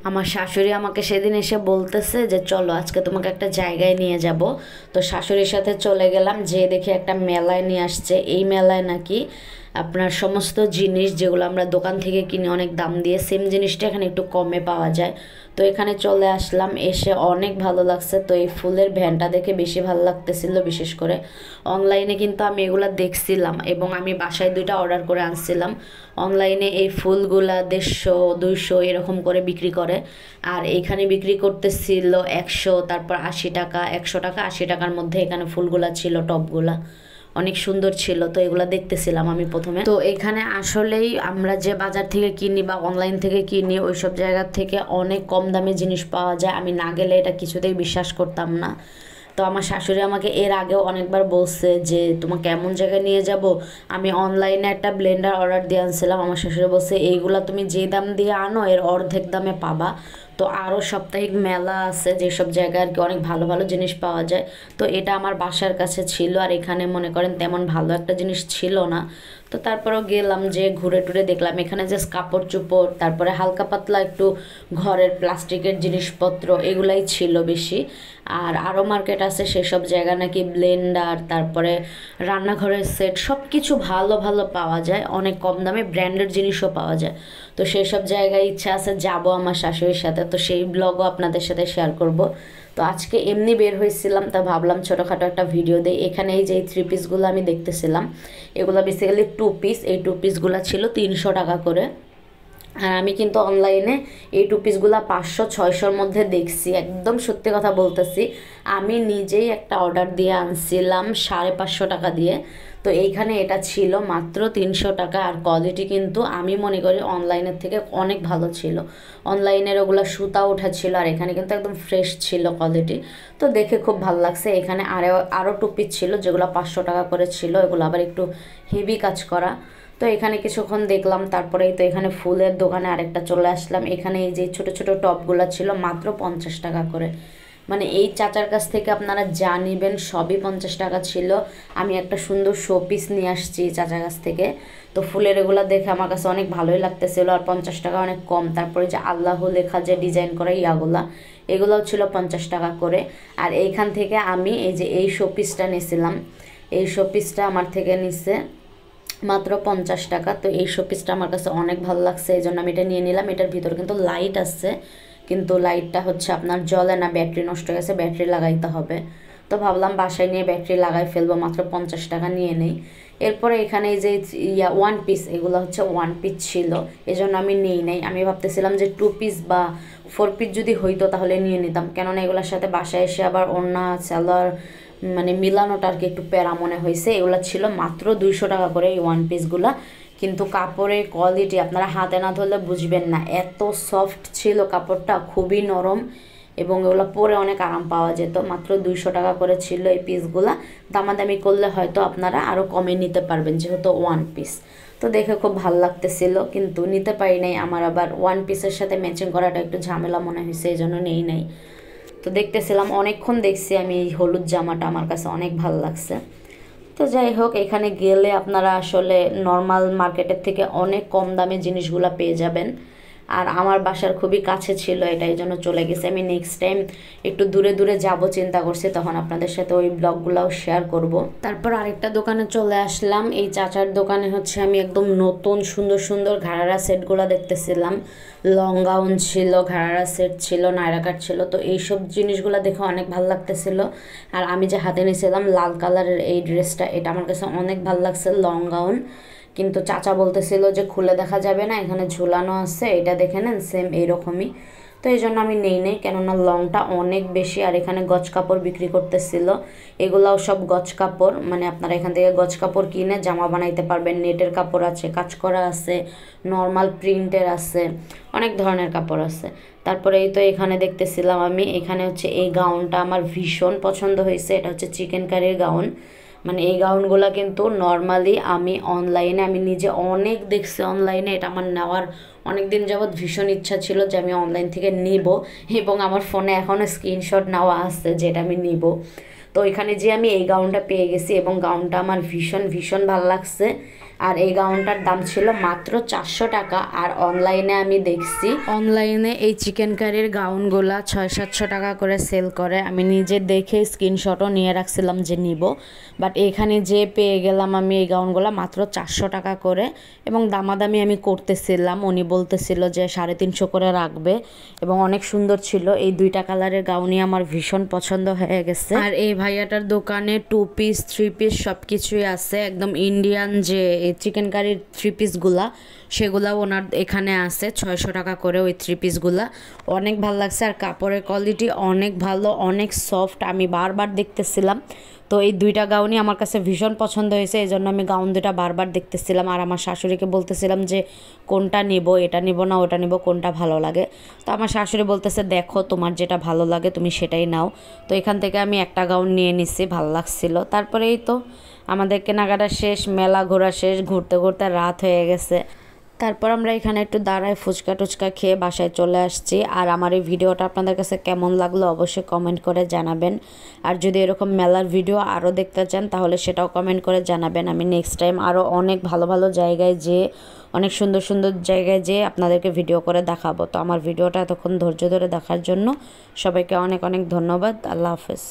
আমার শাশুড়ি আমাকে সেদিন এসে বলতেছে যে চলো আজকে তোমাকে একটা জায়গায় নিয়ে যাব। তো শাশুড়ির সাথে চলে গেলাম, যে দেখি একটা মেলায় নিয়ে আসছে। এই মেলায় নাকি আপনার সমস্ত জিনিস যেগুলো আমরা দোকান থেকে কিনে অনেক দাম দিয়ে, সেম জিনিসটা এখানে একটু কমে পাওয়া যায়। তো এখানে চলে আসলাম, এসে অনেক ভালো লাগছে। তো এই ফুলের ভ্যানটা দেখে বেশি ভালো লাগতেছিল, বিশেষ করে অনলাইনে কিন্তু আমি এগুলো দেখছিলাম এবং আমি বাসায় দুইটা অর্ডার করে আনছিলাম। অনলাইনে এই ফুলগুলা 150 200 এরকম করে বিক্রি করে, আর এখানে বিক্রি করতেছিল 100, তারপর 80 টাকা, 100 টাকা 80 টাকার মধ্যে এখানে ফুলগুলা ছিল, টপগুলা অনেক সুন্দর ছিল। তো এগুলা দেখতেছিলাম আমি প্রথমে। তো এখানে আসলেই আমরা যে বাজার থেকে কিনি বা অনলাইন থেকে কিনি ওইসব জায়গার থেকে অনেক কম দামে জিনিস পাওয়া যায়। আমি না গেলে এটা কিছুতেই বিশ্বাস করতাম না। তো আমার শাশুড়ি আমাকে এর আগেও অনেকবার বলছে যে তোমাকে এমন জায়গায় নিয়ে যাব। আমি অনলাইনে একটা ব্লেন্ডার অর্ডার দিয়ে আনছিলাম, আমার শাশুড়ি বলছে এইগুলা তুমি যে দাম দিয়ে আনো এর অর্ধেক দামে পাবা। তো আরও সাপ্তাহিক মেলা আছে যেসব জায়গায় আর কি অনেক ভালো ভালো জিনিস পাওয়া যায়। তো এটা আমার বাসার কাছে ছিল, আর এখানে মনে করেন তেমন ভালো একটা জিনিস ছিল না। তো তারপরেও গেলাম, যে ঘুরে টুরে দেখলাম এখানে যে কাপড় চোপড়, তারপরে হালকা পাতলা একটু ঘরের প্লাস্টিকের জিনিসপত্র এগুলাই ছিল বেশি। আর আরও মার্কেট আছে, সেসব জায়গা নাকি ব্লেন্ডার, তারপরে রান্নাঘরের সেট সব কিছু ভালো ভালো পাওয়া যায়, অনেক কম দামে ব্র্যান্ডেড জিনিসও পাওয়া যায়। তো সেসব জায়গায় ইচ্ছা আছে যাব আমার শাশুড়ির সাথে, তো সেই ব্লগও আপনাদের সাথে শেয়ার করব। তো আজকে এমনি বের হয়েছিলাম, তা ভাবলাম ছোটোখাটো একটা ভিডিও দিই। এখানে এই যে এই 3 পিসগুলো আমি দেখতেছিলাম, এগুলো বেসিক্যালি 2 পিস। এই 2 পিসগুলো ছিল 300 টাকা করে। আর আমি কিন্তু অনলাইনে এই 2 পিসগুলো 500 600-র মধ্যে দেখছি, একদম সত্যি কথা বলতেছি। আমি নিজেই একটা অর্ডার দিয়ে আনছিলাম 550 টাকা দিয়ে। তো এইখানে এটা ছিল মাত্র 300 টাকা, আর কোয়ালিটি কিন্তু আমি মনে করি অনলাইনের থেকে অনেক ভালো ছিল। অনলাইনের ওগুলো সুতা ওঠা ছিল, আর এখানে কিন্তু একদম ফ্রেশ ছিল কোয়ালিটি। তো দেখে খুব ভালো লাগছে। এখানে আরও আরও 2 পিস ছিল যেগুলো 500 টাকা করে ছিল, এগুলো আবার একটু হেভি কাজ করা। তো এখানে কিছুক্ষণ দেখলাম, তারপরেই তো এখানে ফুলের দোকানে আরেকটা চলে আসলাম। এখানে এই যে ছোট ছোট টপগুলো ছিল মাত্র 50 টাকা করে। মানে এই চাচার কাছ থেকে আপনারা যা নেবেন সবই 50 টাকা ছিল। আমি একটা সুন্দর শো পিস নিয়ে আসছি চাচার কাছ থেকে। তো ফুলের এগুলো দেখে আমার কাছে অনেক ভালোই লাগতেছিল, আর 50 টাকা অনেক কম। তারপরে যে আল্লাহ লেখা যে ডিজাইন করা ইয়াগুলা, এগুলোও ছিল 50 টাকা করে। আর এইখান থেকে আমি এই যে এই শো পিসটা নিয়েছিলাম, এই শো পিসটা আমার থেকে নিছে মাত্র 50 টাকা। তো এই শোপিসটা আমার কাছে অনেক ভালো লাগছে, এই জন্য আমি এটা নিয়ে নিলাম। এটার ভিতরে কিন্তু লাইট আছে, কিন্তু লাইটটা হচ্ছে আপনার জ্বলে না, ব্যাটারি নষ্ট হয়ে গেছে, ব্যাটারি লাগাইতে হবে। তো ভাবলাম বাসায় নিয়ে ব্যাটারি লাগাই ফেলবো, মাত্র 50 টাকা নিয়ে নেই। এরপরে এখানে এই যে 1 পিস, এগুলো হচ্ছে 1 পিস ছিল, এই জন্য আমি নিই নাই। আমি ভাবতেছিলাম যে 2 পিস বা 4 পিস যদি হইতো তাহলে নিয়ে নিতাম, কেননা এগুলোর সাথে বাসায় এসে আবার ওড়না সালোয়ার মানে মিলানোটা আর কি একটু প্যারা মনে হয়েছে। এগুলো ছিল মাত্র 200 টাকা করে এই 1 পিসগুলা। কিন্তু কাপড়ের কোয়ালিটি আপনারা হাতে না ধরলে বুঝবেন না, এত সফট ছিল কাপড়টা, খুবই নরম, এবং এগুলো পরে অনেক আরাম পাওয়া যেত। মাত্র 200 টাকা করে ছিল এই পিসগুলা। দামাদামি করলে হয়তো আপনারা আরও কমে নিতে পারবেন, যেহেতু 1 পিস। তো দেখে খুব ভালো লাগতেছিল, কিন্তু নিতে পারি নাই। আমার আবার 1 পিসের সাথে ম্যাচিং করাটা একটু ঝামেলা মনে হয়েছে, এই জন্য নেই নাই। তো দেখতেছিলাম, অনেকক্ষণ দেখছি আমি এই হলুদ জামাটা, আমার কাছে অনেক ভালো লাগছে। তো যাই হোক, এখানে গেলে আপনারা আসলে নর্মাল মার্কেটের থেকে অনেক কম দামে জিনিসগুলো পেয়ে যাবেন। আর আমার বাসার খুবই কাছে ছিল এটা, এই জন্য চলে গেছে। আমি নেক্সট টাইম একটু দূরে দূরে যাব চিন্তা করছি, তখন আপনাদের সাথে ওই ব্লগগুলোও শেয়ার করব। তারপর আরেকটা দোকানে চলে আসলাম। এই চাচার দোকানে হচ্ছে আমি একদম নতুন সুন্দর সুন্দর ঘাড়ারা সেটগুলো দেখতেছিলাম। লং গাউন ছিল, ঘাড়ারা সেট ছিল, নায়রা কাট ছিল। তো এইসব জিনিসগুলো দেখে অনেক ভালো লাগতেছিল। আর আমি যে হাতে নিয়েছিলাম লাল কালারের এই ড্রেসটা, এটা আমার কাছে অনেক ভালো লাগছে, লং গাউন। কিন্তু চাচা বলতেছিল যে খুলে দেখা যাবে না, এখানে ঝুলানো আছে, এটা দেখে নেন, সেম এইরকমই। তো এই জন্য আমি নেই নেই, কেননা লংটা অনেক বেশি। আর এখানে গজ কাপড় বিক্রি করতেছিল, এগুলাও সব গজ কাপড়, মানে আপনারা এখান থেকে গজ কাপড় কিনে জামা বানাইতে পারবেন। নেটের কাপড় আছে, কাজ করা আছে, নর্মাল প্রিন্টের আছে, অনেক ধরনের কাপড় আছে। তারপরে এই তো এখানে দেখতেছিলাম আমি, এখানে হচ্ছে এই গাউনটা আমার ভীষণ পছন্দ হয়েছে। এটা হচ্ছে চিকেন কারির গাউন। মানে এই গাউনগুলো কিন্তু নর্মালি আমি অনলাইনে আমি নিজে অনেক দেখছি অনলাইনে, এটা আমার নেওয়ার অনেক দিন যাবৎ ভীষণ ইচ্ছা ছিল যে আমি অনলাইন থেকে নিব, এবং আমার ফোনে এখনও স্ক্রিনশট নেওয়া আছে যেটা আমি নিব। তো এখানে যে আমি এই গাউনটা পেয়ে গেছি, এবং গাউনটা আমার ভীষণ ভীষণ ভালো লাগছে। আর এই গাউনটার দাম ছিল মাত্র 400 টাকা। আর অনলাইনে আমি দেখছি অনলাইনে এই চিকেন কারির গাউনগুলা 600-700 টাকা করে সেল করে। আমি নিজে দেখে স্ক্রিনশটও নিয়ে রাখছিলাম যে নিব, বাট এখানে যে পেয়ে গেলাম আমি এই গাউনগুলা মাত্র 400 টাকা করে। এবং দামাদামি আমি করতেছিলাম, উনি বলতেছিল যে 350 করে রাখবে, এবং অনেক সুন্দর ছিল। এই 2টা কালারের গাউনই আমার ভীষণ পছন্দ হয়ে গেছে। আর এই ভাইয়াটার দোকানে 2 পিস 3 পিস সব কিছুই আছে, একদম ইন্ডিয়ান যে চিকেন কারির 3 পিসগুলা সেগুলা ওনার এখানে আছে 600 টাকা করে ওই 3 পিসগুলা। অনেক ভালো লাগছে, আর কাপড়ের কোয়ালিটি অনেক ভালো, অনেক সফট। আমি বারবার দেখতেছিলাম, তো এই 2টা গাউনই আমার কাছে ভীষণ পছন্দ হয়েছে, এই জন্য আমি গাউন 2টা বারবার দেখতেছিলাম। আর আমার শাশুড়িকে বলতেছিলাম যে কোনটা নিব, এটা নিব না ওটা নিব, কোনটা ভালো লাগে। তো আমার শাশুড়ি বলতেছে দেখো তোমার যেটা ভালো লাগে তুমি সেটাই নাও। তো এখান থেকে আমি একটা গাউন নিয়ে নিছি, ভালো লাগছিল। তারপরে এই তো আমাদের কেনাকাটা শেষ, মেলা ঘোরা শেষ, ঘুরতে ঘুরতে রাত হয়ে গেছে। তারপর আমরা এখানে একটু দাঁড়ায় ফুচকা টুচকা খেয়ে বাসায় চলে আসছি। আর আমার এই ভিডিওটা আপনাদের কাছে কেমন লাগলো অবশ্যই কমেন্ট করে জানাবেন। আর যদি এরকম মেলার ভিডিও আরও দেখতে চান তাহলে সেটাও কমেন্ট করে জানাবেন। আমি নেক্সট টাইম আরও অনেক ভালো ভালো জায়গায় যেয়ে, অনেক সুন্দর সুন্দর জায়গায় যেয়ে আপনাদেরকে ভিডিও করে দেখাবো। তো আমার ভিডিওটা এতক্ষণ ধৈর্য ধরে দেখার জন্য সবাইকে অনেক অনেক ধন্যবাদ। আল্লাহ হাফেজ।